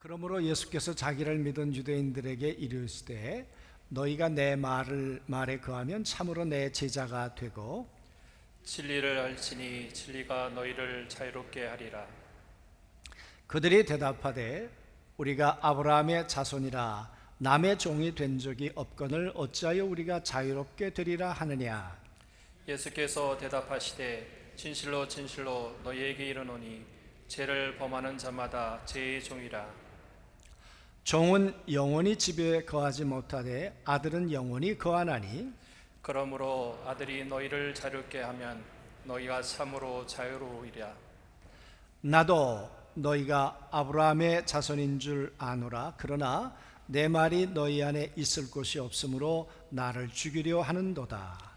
그러므로 예수께서 자기를 믿은 유대인들에게 이르시되 너희가 내 말에 거하면 참으로 내 제자가 되고 진리를 알지니 진리가 너희를 자유롭게 하리라. 그들이 대답하되 우리가 아브라함의 자손이라 남의 종이 된 적이 없거늘 어찌하여 우리가 자유롭게 되리라 하느냐. 예수께서 대답하시되 진실로 진실로 너희에게 이르노니 죄를 범하는 자마다 죄의 종이라. 종은 영원히 집에 거하지 못하되 아들은 영원히 거하나니 그러므로 아들이 너희를 자유롭게 하면 너희가 참으로 자유로우리라. 나도 너희가 아브라함의 자손인 줄 아노라. 그러나 내 말이 너희 안에 있을 곳이 없으므로 나를 죽이려 하는도다.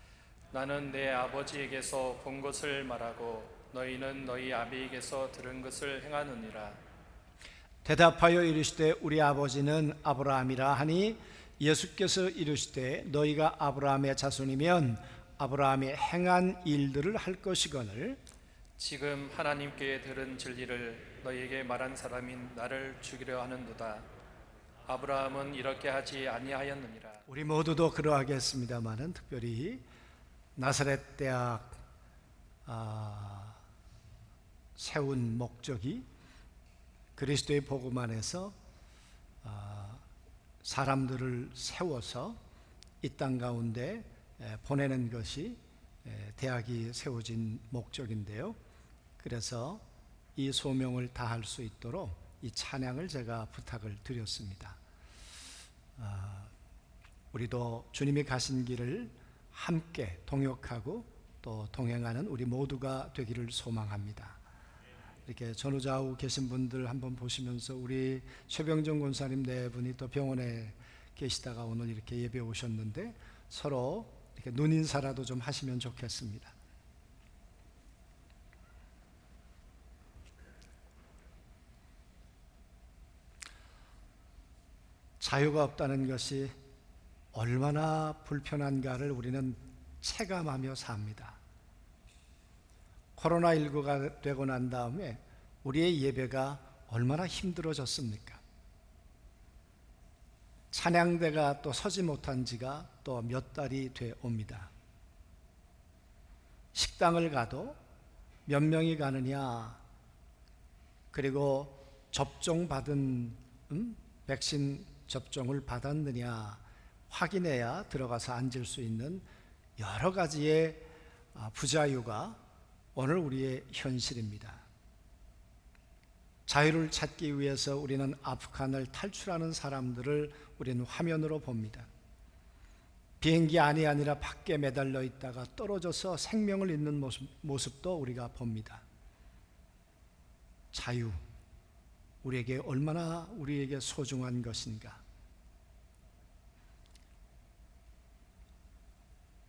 나는 내 아버지에게서 본 것을 말하고 너희는 너희 아비에게서 들은 것을 행하느니라. 대답하여 이르시되 우리 아버지는 아브라함이라 하니 예수께서 이르시되 너희가 아브라함의 자손이면 아브라함이 행한 일들을 할 것이거늘 지금 하나님께 들은 진리를 너희에게 말한 사람인 나를 죽이려 하는도다. 아브라함은 이렇게 하지 아니하였느니라. 우리 모두도 그러하겠습니다마는 특별히 나사렛 대학 세운 목적이 그리스도의 복음 안에서 사람들을 세워서 이 땅 가운데 보내는 것이 대학이 세워진 목적인데요. 그래서 이 소명을 다할 수 있도록 이 찬양을 제가 부탁을 드렸습니다. 우리도 주님이 가신 길을 함께 동역하고 또 동행하는 우리 모두가 되기를 소망합니다. 이렇게 전후좌우 계신 분들 한번 보시면서 우리 최병정 권사님 네 분이 또 병원에 계시다가 오늘 이렇게 예배 오셨는데 서로 이렇게 눈인사라도 좀 하시면 좋겠습니다. 자유가 없다는 것이 얼마나 불편한가를 우리는 체감하며 삽니다. 코로나19가 되고 난 다음에 우리의 예배가 얼마나 힘들어졌습니까? 찬양대가 또 서지 못한 지가 또 몇 달이 돼 옵니다. 식당을 가도 몇 명이 가느냐, 그리고 접종받은 백신 접종을 받았느냐 확인해야 들어가서 앉을 수 있는 여러 가지의 부자유가 오늘 우리의 현실입니다. 자유를 찾기 위해서 우리는 아프간을 탈출하는 사람들을 우리는 화면으로 봅니다. 비행기 안이 아니라 밖에 매달려 있다가 떨어져서 생명을 잇는 모습도 우리가 봅니다. 자유, 우리에게 얼마나 우리에게 소중한 것인가.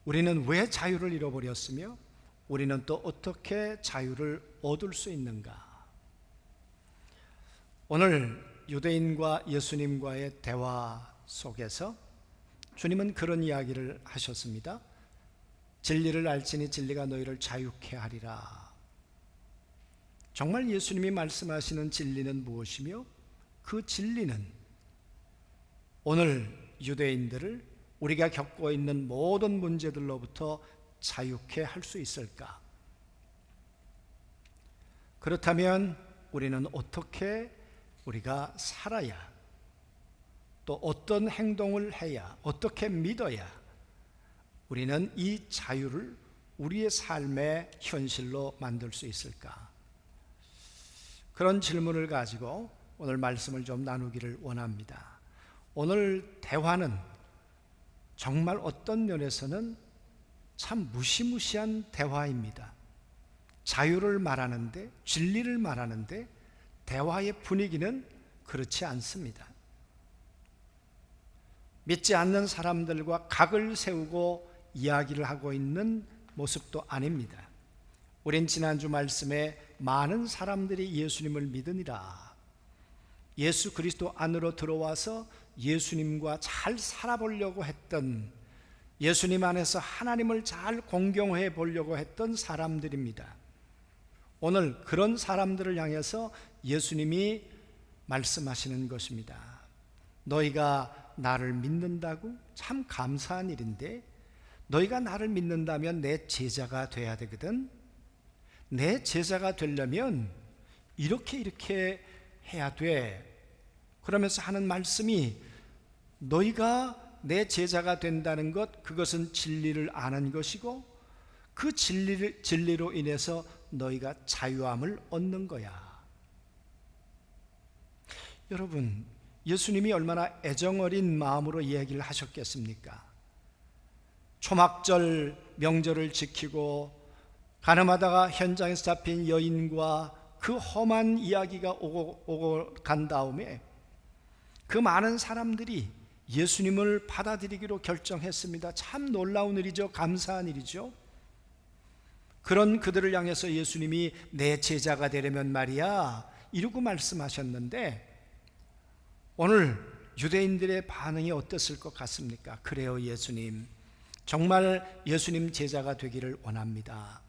우리는 왜 자유를 잃어버렸으며 우리는 또 어떻게 자유를 얻을 수 있는가? 오늘 유대인과 예수님과의 대화 속에서 주님은 그런 이야기를 하셨습니다. 진리를 알지니 진리가 너희를 자유케 하리라. 정말 예수님이 말씀하시는 진리는 무엇이며 그 진리는 오늘 유대인들을 우리가 겪고 있는 모든 문제들로부터 자유케 할 수 있을까? 그렇다면 우리는 어떻게 우리가 살아야, 또 어떤 행동을 해야, 어떻게 믿어야 우리는 이 자유를 우리의 삶의 현실로 만들 수 있을까? 그런 질문을 가지고 오늘 말씀을 좀 나누기를 원합니다. 오늘 대화는 정말 어떤 면에서는 참 무시무시한 대화입니다. 자유를 말하는데, 진리를 말하는데 대화의 분위기는 그렇지 않습니다. 믿지 않는 사람들과 각을 세우고 이야기를 하고 있는 모습도 아닙니다. 우린 지난주 말씀에 많은 사람들이 예수님을 믿으니라, 예수 그리스도 안으로 들어와서 예수님과 잘 살아보려고 했던, 예수님 안에서 하나님을 잘 공경해 보려고 했던 사람들입니다. 오늘 그런 사람들을 향해서 예수님이 말씀하시는 것입니다. 너희가 나를 믿는다고? 참 감사한 일인데, 너희가 나를 믿는다면 내 제자가 돼야 되거든. 내 제자가 되려면 이렇게 해야 돼. 그러면서 하는 말씀이, 너희가 내 제자가 된다는 것, 그것은 진리를 아는 것이고, 그 진리로 인해서 너희가 자유함을 얻는 거야. 여러분, 예수님이 얼마나 애정어린 마음으로 이야기를 하셨겠습니까? 초막절 명절을 지키고 가늠하다가 현장에서 잡힌 여인과 그 험한 이야기가 오고 간 다음에 그 많은 사람들이 예수님을 받아들이기로 결정했습니다. 참 놀라운 일이죠. 감사한 일이죠. 그런 그들을 향해서 예수님이 내 제자가 되려면 말이야, 이러고 말씀하셨는데, 오늘 유대인들의 반응이 어땠을 것 같습니까? 그래요, 예수님. 정말 예수님 제자가 되기를 원합니다.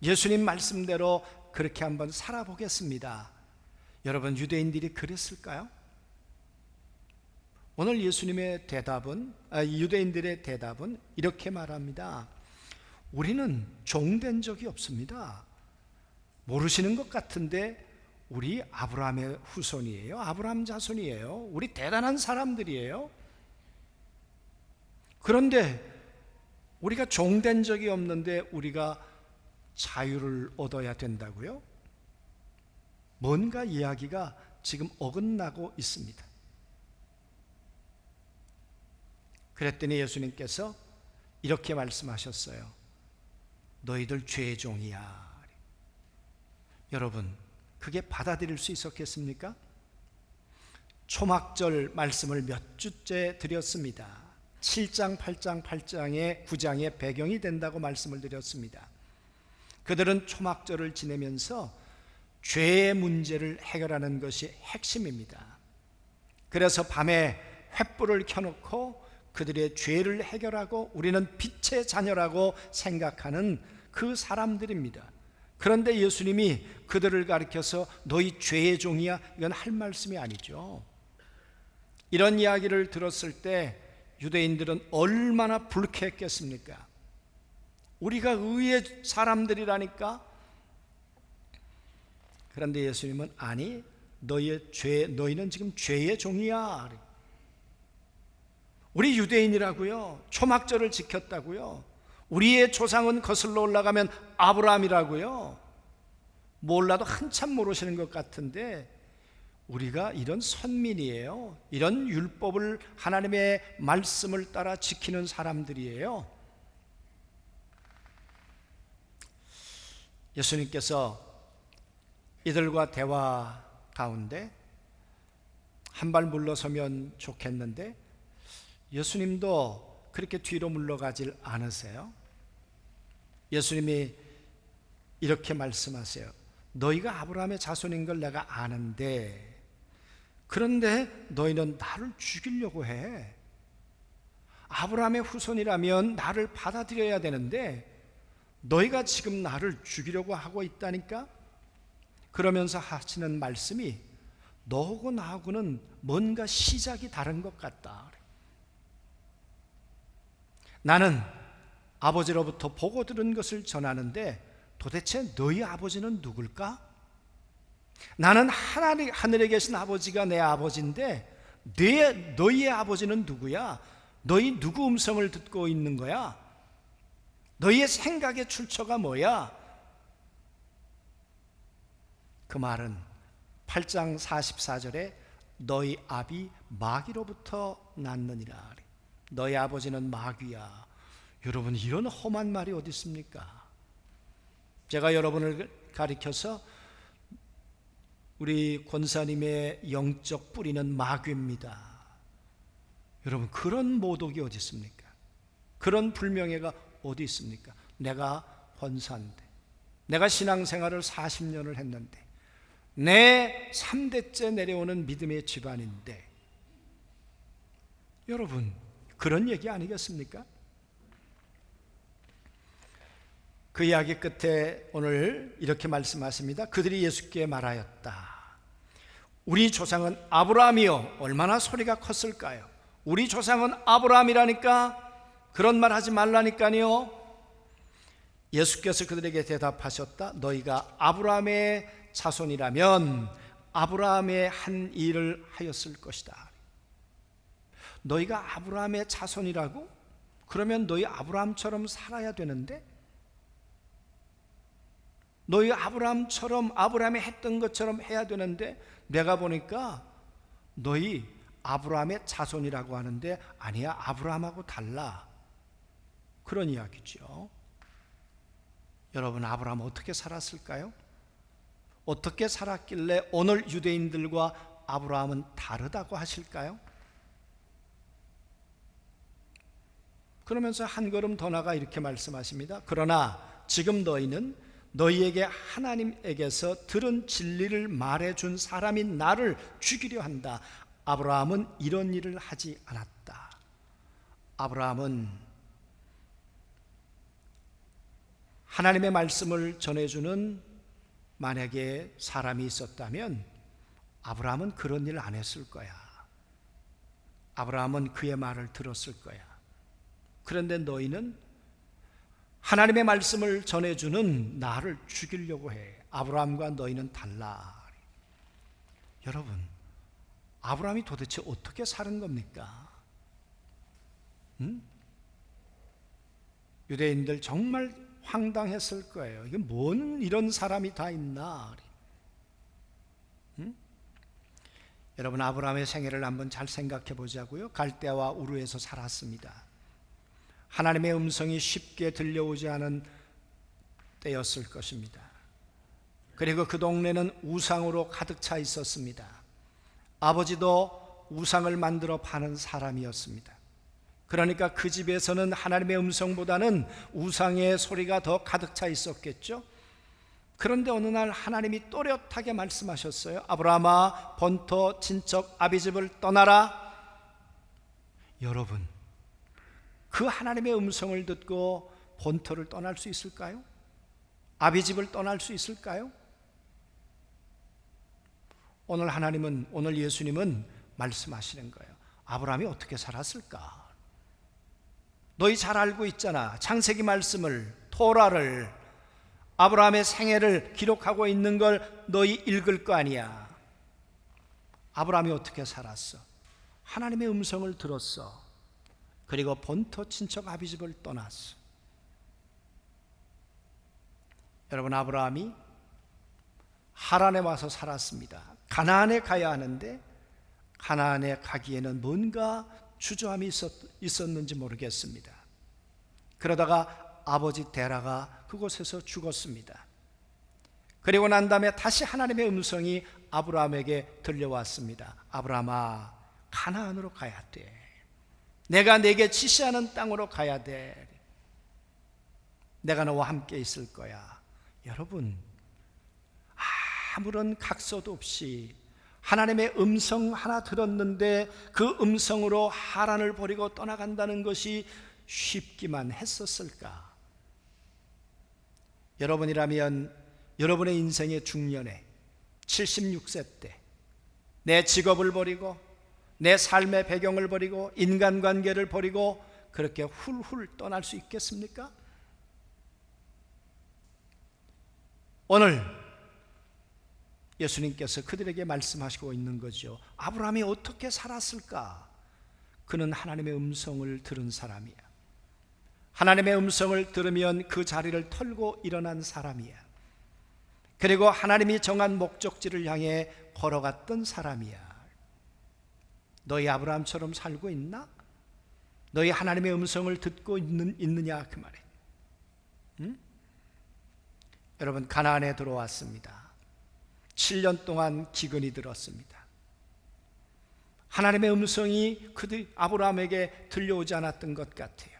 예수님 말씀대로 그렇게 한번 살아보겠습니다. 여러분, 유대인들이 그랬을까요? 오늘 예수님의 유대인들의 대답은 이렇게 말합니다. 우리는 종된 적이 없습니다. 모르시는 것 같은데 우리 아브라함의 후손이에요. 아브라함 자손이에요. 우리 대단한 사람들이에요. 그런데 우리가 종된 적이 없는데 우리가 자유를 얻어야 된다고요? 뭔가 이야기가 지금 어긋나고 있습니다. 그랬더니 예수님께서 이렇게 말씀하셨어요. 너희들 죄의 종이야. 여러분, 그게 받아들일 수 있었겠습니까? 초막절 말씀을 몇 주째 드렸습니다. 7장, 8장, 8장의 9장의 배경이 된다고 말씀을 드렸습니다. 그들은 초막절을 지내면서 죄의 문제를 해결하는 것이 핵심입니다. 그래서 밤에 횃불을 켜놓고 그들의 죄를 해결하고 우리는 빛의 자녀라고 생각하는 그 사람들입니다. 그런데 예수님이 그들을 가리켜서 너희 죄의 종이야, 이건 할 말씀이 아니죠. 이런 이야기를 들었을 때 유대인들은 얼마나 불쾌했겠습니까? 우리가 의의 사람들이라니까. 그런데 예수님은 아니, 너희는 지금 죄의 종이야. 우리 유대인이라고요. 초막절을 지켰다고요. 우리의 조상은 거슬러 올라가면 아브라함이라고요. 몰라도 한참 모르시는 것 같은데 우리가 이런 선민이에요. 이런 율법을, 하나님의 말씀을 따라 지키는 사람들이에요. 예수님께서 이들과 대화 가운데 한 발 물러서면 좋겠는데 예수님도 그렇게 뒤로 물러가질 않으세요. 예수님이 이렇게 말씀하세요. 너희가 아브라함의 자손인 걸 내가 아는데, 그런데 너희는 나를 죽이려고 해. 아브라함의 후손이라면 나를 받아들여야 되는데 너희가 지금 나를 죽이려고 하고 있다니까? 그러면서 하시는 말씀이 너하고 나하고는 뭔가 시작이 다른 것 같다. 나는 아버지로부터 보고 들은 것을 전하는데 도대체 너희 아버지는 누굴까? 나는 하늘에 계신 아버지가 내 아버지인데 너희의 아버지는 누구야? 너희 누구 음성을 듣고 있는 거야? 너희의 생각의 출처가 뭐야? 그 말은 8장 44절에 너희 아비 마귀로부터 났느니라. 너희 아버지는 마귀야. 여러분, 이런 험한 말이 어디 있습니까? 제가 여러분을 가리켜서 우리 권사님의 영적 뿌리는 마귀입니다. 여러분, 그런 모독이 어디 있습니까? 그런 불명예가 어디 있습니까? 내가 권사인데, 내가 신앙생활을 40년을 했는데, 내 3대째 내려오는 믿음의 집안인데, 여러분, 그런 얘기 아니겠습니까? 그 이야기 끝에 오늘 이렇게 말씀하십니다. 그들이 예수께 말하였다. 우리 조상은 아브라함이요, 얼마나 소리가 컸을까요? 우리 조상은 아브라함이라니까, 그런 말 하지 말라니까요. 예수께서 그들에게 대답하셨다. 너희가 아브라함의 자손이라면 아브라함의 한 일을 하였을 것이다. 너희가 아브라함의 자손이라고? 그러면 너희 아브라함처럼 살아야 되는데, 너희 아브라함처럼, 아브라함이 했던 것처럼 해야 되는데, 내가 보니까 너희 아브라함의 자손이라고 하는데 아니야, 아브라함하고 달라. 그런 이야기죠. 여러분, 아브라함 어떻게 살았을까요? 어떻게 살았길래 오늘 유대인들과 아브라함은 다르다고 하실까요? 그러면서 한 걸음 더 나가 이렇게 말씀하십니다. 그러나 지금 너희는 너희에게 하나님에게서 들은 진리를 말해준 사람인 나를 죽이려 한다. 아브라함은 이런 일을 하지 않았다. 아브라함은 하나님의 말씀을 전해주는 만약에 사람이 있었다면 아브라함은 그런 일을 안 했을 거야. 아브라함은 그의 말을 들었을 거야. 그런데 너희는 하나님의 말씀을 전해주는 나를 죽이려고 해. 아브라함과 너희는 달라. 여러분, 아브라함이 도대체 어떻게 사는 겁니까? 유대인들 정말 황당했을 거예요. 이게 뭔 이런 사람이 다 있나? 여러분, 아브라함의 생애를 한번 잘 생각해 보자고요. 갈대아와 우르에서 살았습니다. 하나님의 음성이 쉽게 들려오지 않은 때였을 것입니다. 그리고 그 동네는 우상으로 가득 차 있었습니다. 아버지도 우상을 만들어 파는 사람이었습니다. 그러니까 그 집에서는 하나님의 음성보다는 우상의 소리가 더 가득 차 있었겠죠. 그런데 어느 날 하나님이 또렷하게 말씀하셨어요. 아브라함아, 본토 친척 아비집을 떠나라. 여러분, 그 하나님의 음성을 듣고 본토를 떠날 수 있을까요? 아비집을 떠날 수 있을까요? 오늘 예수님은 말씀하시는 거예요. 아브라함이 어떻게 살았을까? 너희 잘 알고 있잖아. 창세기 말씀을, 토라를, 아브라함의 생애를 기록하고 있는 걸 너희 읽을 거 아니야. 아브라함이 어떻게 살았어? 하나님의 음성을 들었어. 그리고 본토 친척 아비집을 떠났어. 여러분, 아브라함이 하란에 와서 살았습니다. 가나안에 가야 하는데 가나안에 가기에는 뭔가 주저함이 있었는지 모르겠습니다. 그러다가 아버지 데라가 그곳에서 죽었습니다. 그리고 난 다음에 다시 하나님의 음성이 아브라함에게 들려왔습니다. 아브라함아, 가나안으로 가야 돼. 내가 내게 지시하는 땅으로 가야 돼. 내가 너와 함께 있을 거야. 여러분, 아무런 각서도 없이 하나님의 음성 하나 들었는데 그 음성으로 하란을 버리고 떠나간다는 것이 쉽기만 했었을까? 여러분이라면 여러분의 인생의 중년에 76세 때 내 직업을 버리고 내 삶의 배경을 버리고 인간관계를 버리고 그렇게 훌훌 떠날 수 있겠습니까? 오늘 예수님께서 그들에게 말씀하시고 있는 거죠. 아브라함이 어떻게 살았을까? 그는 하나님의 음성을 들은 사람이야. 하나님의 음성을 들으면 그 자리를 털고 일어난 사람이야. 그리고 하나님이 정한 목적지를 향해 걸어갔던 사람이야. 너희 아브라함처럼 살고 있나? 너희 하나님의 음성을 듣고 있느냐 그 말이에요. 응? 여러분, 가나안에 들어왔습니다. 7년 동안 기근이 들었습니다. 하나님의 음성이 그들 아브라함에게 들려오지 않았던 것 같아요.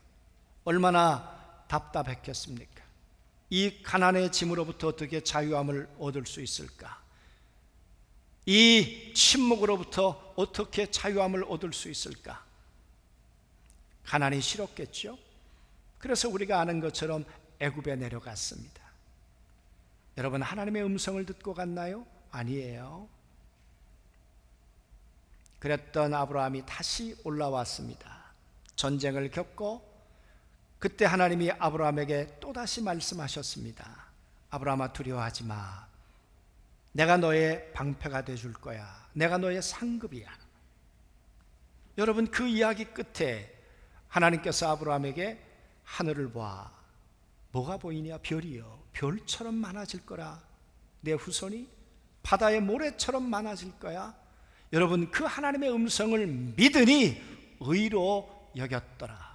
얼마나 답답했겠습니까? 이 가난의 짐으로부터 어떻게 자유함을 얻을 수 있을까? 이 침묵으로부터 어떻게 자유함을 얻을 수 있을까? 가난이 싫었겠죠? 그래서 우리가 아는 것처럼 애굽에 내려갔습니다. 여러분, 하나님의 음성을 듣고 갔나요? 아니에요. 그랬던 아브라함이 다시 올라왔습니다. 전쟁을 겪고 그때 하나님이 아브라함에게 또다시 말씀하셨습니다. 아브라함아, 두려워하지 마. 내가 너의 방패가 되어줄 거야. 내가 너의 상급이야. 여러분, 그 이야기 끝에 하나님께서 아브라함에게 하늘을 봐. 뭐가 보이냐? 별이요. 별처럼 많아질 거라. 내 후손이 바다의 모래처럼 많아질 거야. 여러분, 그 하나님의 음성을 믿으니 의로 여겼더라.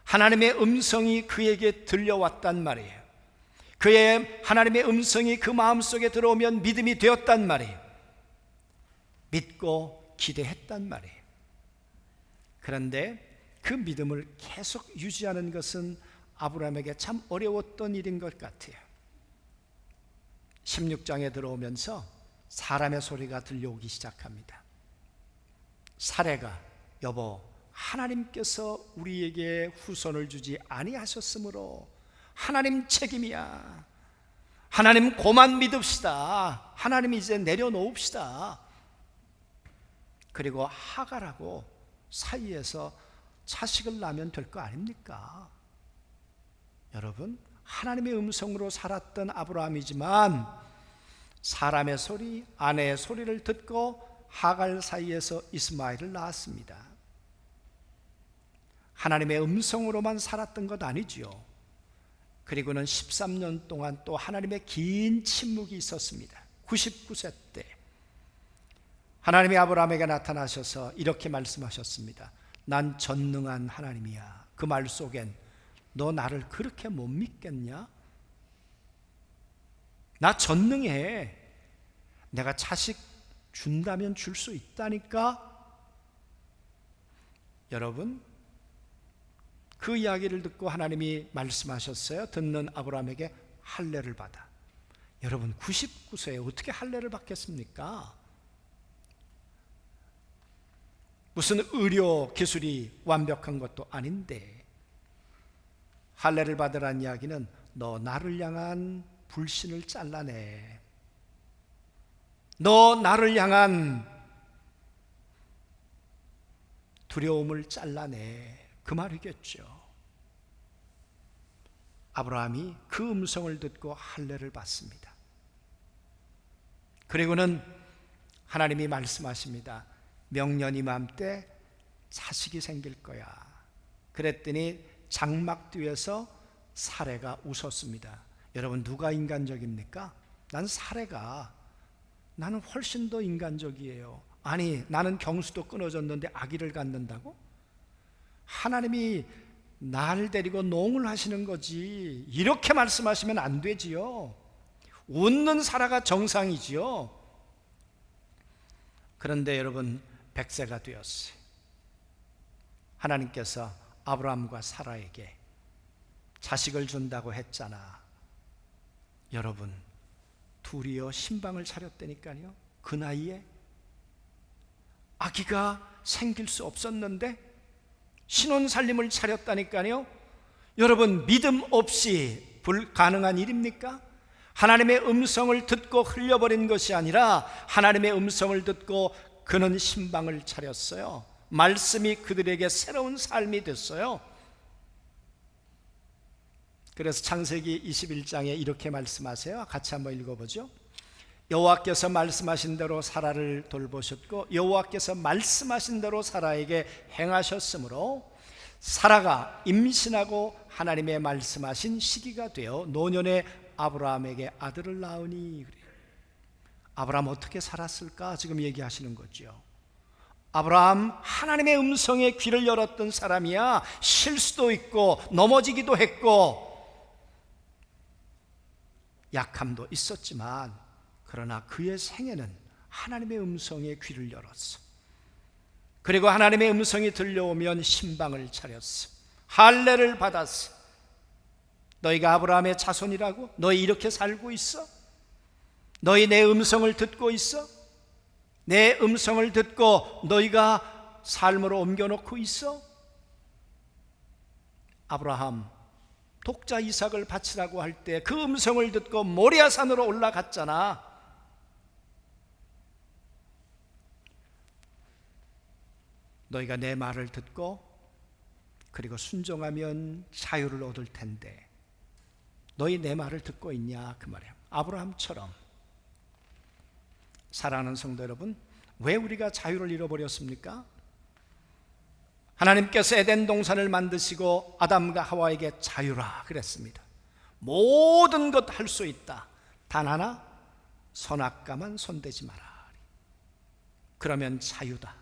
하나님의 음성이 그에게 들려왔단 말이에요. 그의 하나님의 음성이 그 마음속에 들어오면 믿음이 되었단 말이에요. 믿고 기대했단 말이에요. 그런데 그 믿음을 계속 유지하는 것은 아브라함에게 참 어려웠던 일인 것 같아요. 16장에 들어오면서 사람의 소리가 들려오기 시작합니다. 사례가, 여보, 하나님께서 우리에게 후손을 주지 아니하셨으므로 하나님 책임이야. 하나님 고만 믿읍시다. 하나님 이제 내려놓읍시다. 그리고 하갈하고 사이에서 자식을 낳으면 될 거 아닙니까? 여러분, 하나님의 음성으로 살았던 아브라함이지만 사람의 소리, 아내의 소리를 듣고 하갈 사이에서 이스마엘을 낳았습니다. 하나님의 음성으로만 살았던 것 아니지요. 그리고는 13년 동안 또 하나님의 긴 침묵이 있었습니다. 99세 때 하나님이 아브라함에게 나타나셔서 이렇게 말씀하셨습니다. 난 전능한 하나님이야. 그 말 속엔 너 나를 그렇게 못 믿겠냐? 나 전능해. 내가 자식 준다면 줄 수 있다니까. 여러분, 그 이야기를 듣고 하나님이 말씀하셨어요. 듣는 아브라함에게 할례를 받아. 여러분, 99세에 어떻게 할례를 받겠습니까? 무슨 의료 기술이 완벽한 것도 아닌데. 할례를 받으라는 이야기는 너 나를 향한 불신을 잘라내. 너 나를 향한 두려움을 잘라내. 그 말이겠죠. 아브라함이 그 음성을 듣고 할례를 받습니다. 그리고는 하나님이 말씀하십니다. 명년 이맘때 자식이 생길 거야. 그랬더니 장막 뒤에서 사례가 웃었습니다. 여러분, 누가 인간적입니까? 난 사례가, 나는 훨씬 더 인간적이에요. 아니, 나는 경수도 끊어졌는데 아기를 갖는다고? 하나님이 나를 데리고 농을 하시는 거지. 이렇게 말씀하시면 안 되지요. 웃는 사라가 정상이지요. 그런데 여러분, 100세가 되었어요. 하나님께서 아브라함과 사라에게 자식을 준다고 했잖아. 여러분, 둘이요 신방을 차렸다니까요. 그 나이에 아기가 생길 수 없었는데 신혼살림을 차렸다니까요. 여러분, 믿음 없이 불가능한 일입니까? 하나님의 음성을 듣고 흘려버린 것이 아니라 하나님의 음성을 듣고 그는 신방을 차렸어요. 말씀이 그들에게 새로운 삶이 됐어요. 그래서 창세기 21장에 이렇게 말씀하세요. 같이 한번 읽어보죠. 여호와께서 말씀하신 대로 사라를 돌보셨고 여호와께서 말씀하신 대로 사라에게 행하셨으므로 사라가 임신하고 하나님의 말씀하신 시기가 되어 노년에 아브라함에게 아들을 낳으니. 아브라함 어떻게 살았을까? 지금 얘기하시는 거죠. 아브라함 하나님의 음성에 귀를 열었던 사람이야. 실수도 있고 넘어지기도 했고 약함도 있었지만 그러나 그의 생애는 하나님의 음성에 귀를 열었어. 그리고 하나님의 음성이 들려오면 신방을 차렸어. 할례를 받았어. 너희가 아브라함의 자손이라고? 너희 이렇게 살고 있어? 너희 내 음성을 듣고 있어? 내 음성을 듣고 너희가 삶으로 옮겨놓고 있어? 아브라함 독자 이삭을 바치라고 할 때 그 음성을 듣고 모리아산으로 올라갔잖아. 너희가 내 말을 듣고 그리고 순종하면 자유를 얻을 텐데 너희 내 말을 듣고 있냐 그 말이에요. 아브라함처럼. 사랑하는 성도 여러분, 왜 우리가 자유를 잃어버렸습니까? 하나님께서 에덴 동산을 만드시고 아담과 하와에게 자유라 그랬습니다. 모든 것 할 수 있다. 단 하나 선악과만 손대지 마라. 그러면 자유다.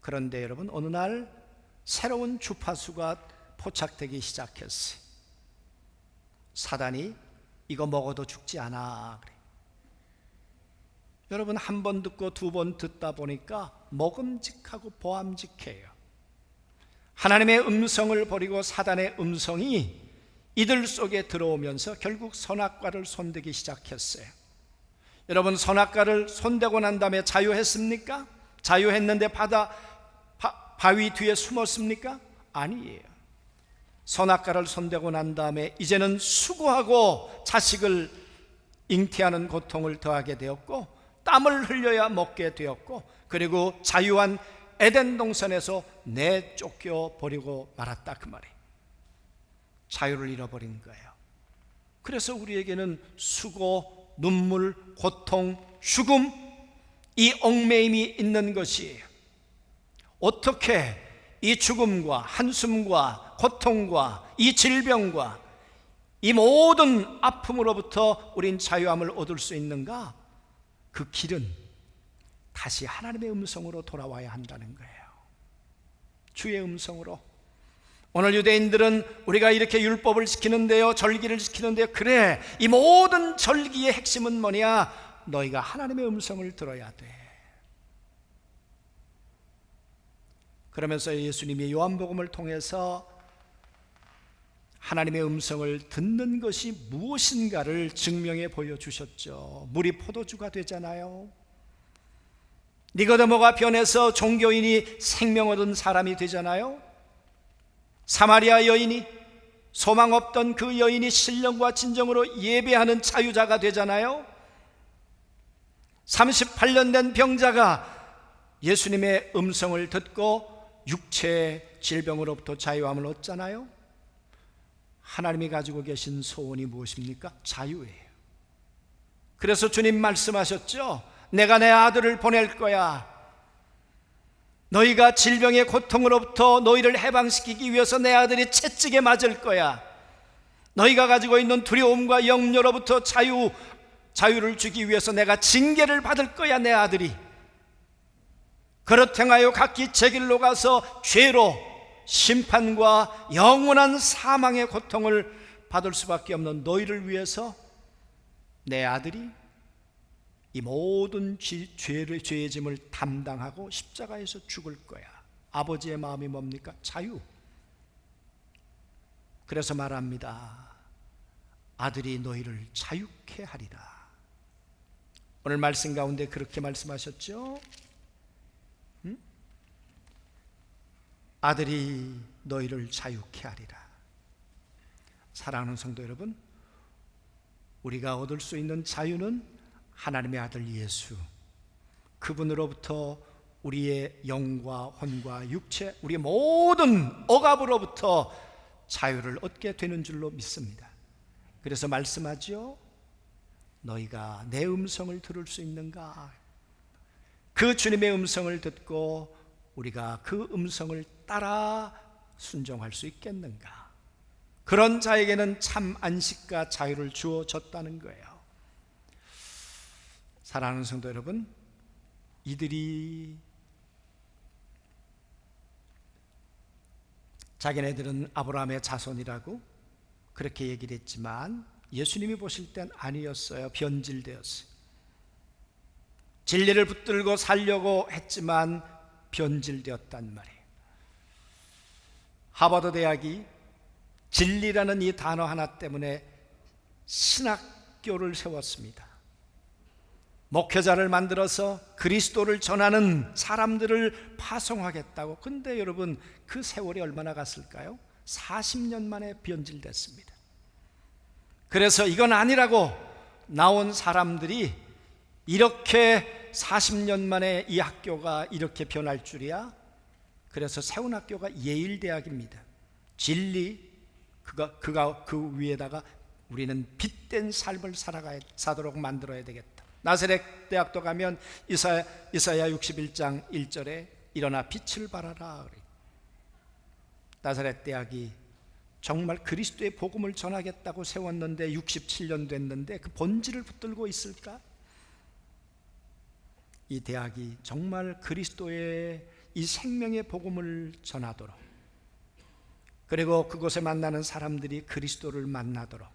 그런데 여러분, 어느 날 새로운 주파수가 포착되기 시작했어요. 사단이 이거 먹어도 죽지 않아 그래. 여러분, 한 번 듣고 두 번 듣다 보니까 먹음직하고 보암직해요. 하나님의 음성을 버리고 사단의 음성이 이들 속에 들어오면서 결국 선악과를 손대기 시작했어요. 여러분, 선악과를 손대고 난 다음에 자유했습니까? 자유했는데 바위 뒤에 숨었습니까? 아니에요. 선악과를 손대고 난 다음에 이제는 수고하고 자식을 잉태하는 고통을 더하게 되었고 땀을 흘려야 먹게 되었고 그리고 자유한 에덴 동산에서 내쫓겨 버리고 말았다 그 말이에요. 자유를 잃어버린 거예요. 그래서 우리에게는 수고, 눈물, 고통, 죽음, 이 얽매임이 있는 것이에요. 어떻게 이 죽음과 한숨과 고통과 이 질병과 이 모든 아픔으로부터 우린 자유함을 얻을 수 있는가? 그 길은 다시 하나님의 음성으로 돌아와야 한다는 거예요. 주의 음성으로. 오늘 유대인들은 우리가 이렇게 율법을 지키는데요, 절기를 지키는데요, 그래, 이 모든 절기의 핵심은 뭐냐? 너희가 하나님의 음성을 들어야 돼. 그러면서 예수님이 요한복음을 통해서 하나님의 음성을 듣는 것이 무엇인가를 증명해 보여주셨죠. 물이 포도주가 되잖아요. 니고데모가 변해서 종교인이 생명 얻은 사람이 되잖아요. 사마리아 여인이, 소망 없던 그 여인이 신령과 진정으로 예배하는 자유자가 되잖아요. 38년 된 병자가 예수님의 음성을 듣고 육체의 질병으로부터 자유함을 얻잖아요. 하나님이 가지고 계신 소원이 무엇입니까? 자유예요. 그래서 주님 말씀하셨죠. 내가 내 아들을 보낼 거야. 너희가 질병의 고통으로부터 너희를 해방시키기 위해서 내 아들이 채찍에 맞을 거야. 너희가 가지고 있는 두려움과 염려로부터 자유를 주기 위해서 내가 징계를 받을 거야, 내 아들이. 그렇게 하여 각기 제 길로 가서 죄로 심판과 영원한 사망의 고통을 받을 수밖에 없는 너희를 위해서 내 아들이 이 모든 죄의 짐을 담당하고 십자가에서 죽을 거야. 아버지의 마음이 뭡니까? 자유. 그래서 말합니다. 아들이 너희를 자유케 하리라. 오늘 말씀 가운데 그렇게 말씀하셨죠? 아들이 너희를 자유케 하리라. 사랑하는 성도 여러분, 우리가 얻을 수 있는 자유는 하나님의 아들 예수, 그분으로부터 우리의 영과 혼과 육체, 우리의 모든 억압으로부터 자유를 얻게 되는 줄로 믿습니다. 그래서 말씀하죠. 너희가 내 음성을 들을 수 있는가? 그 주님의 음성을 듣고 우리가 그 음성을 따라 순종할 수 있겠는가? 그런 자에게는 참 안식과 자유를 주어졌다는 거예요. 사랑하는 성도 여러분, 이들이 자기네들은 아브라함의 자손이라고 그렇게 얘기를 했지만 예수님이 보실 땐 아니었어요. 변질되었어요. 진리를 붙들고 살려고 했지만 변질되었단 말이에요. 하버드 대학이 진리라는 이 단어 하나 때문에 신학교를 세웠습니다. 목회자를 만들어서 그리스도를 전하는 사람들을 파송하겠다고. 근데 여러분, 그 세월이 얼마나 갔을까요? 40년 만에 변질됐습니다. 그래서 이건 아니라고 나온 사람들이 이렇게 40년 만에 이 학교가 이렇게 변할 줄이야? 그래서 세운 학교가 예일대학입니다. 진리, 그 위에다가 우리는 빛된 삶을 사도록 만들어야 되겠다. 나사렛 대학도 가면 이사야 61장 1절에 일어나 빛을 발하라 그래요. 나사렛 대학이 정말 그리스도의 복음을 전하겠다고 세웠는데 67년 됐는데 그 본질을 붙들고 있을까? 이 대학이 정말 그리스도의 이 생명의 복음을 전하도록, 그리고 그곳에 만나는 사람들이 그리스도를 만나도록,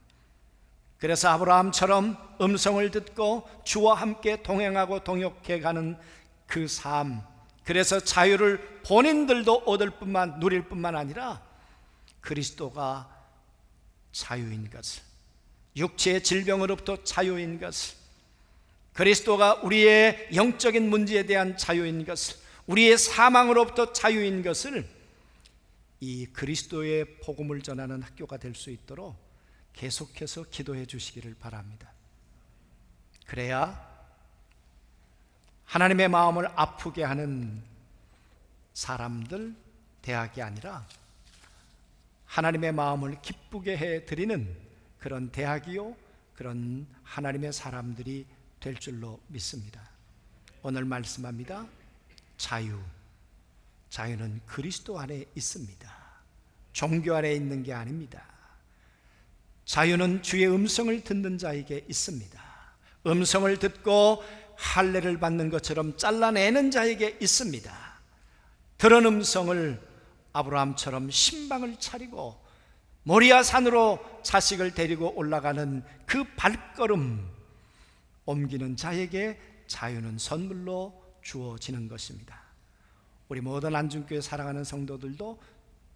그래서 아브라함처럼 음성을 듣고 주와 함께 동행하고 동역해 가는 그 삶, 그래서 자유를 본인들도 누릴 뿐만 아니라 그리스도가 자유인 것을, 육체의 질병으로부터 자유인 것을, 그리스도가 우리의 영적인 문제에 대한 자유인 것을, 우리의 사망으로부터 자유인 것을 이 그리스도의 복음을 전하는 학교가 될 수 있도록 계속해서 기도해 주시기를 바랍니다. 그래야 하나님의 마음을 아프게 하는 사람들 대학이 아니라 하나님의 마음을 기쁘게 해드리는 그런 대학이요, 그런 하나님의 사람들이 될 줄로 믿습니다. 오늘 말씀합니다. 자유는 그리스도 안에 있습니다. 종교 안에 있는 게 아닙니다. 자유는 주의 음성을 듣는 자에게 있습니다. 음성을 듣고 할례를 받는 것처럼 잘라내는 자에게 있습니다. 들은 음성을 아브라함처럼 신방을 차리고 모리아 산으로 자식을 데리고 올라가는 그 발걸음 옮기는 자에게 자유는 선물로 주어지는 것입니다. 우리 모든 안중교회 사랑하는 성도들도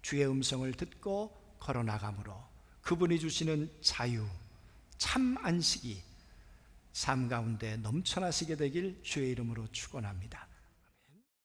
주의 음성을 듣고 걸어나감으로 그분이 주시는 자유, 참 안식이 삶 가운데 넘쳐나시게 되길 주의 이름으로 축원합니다.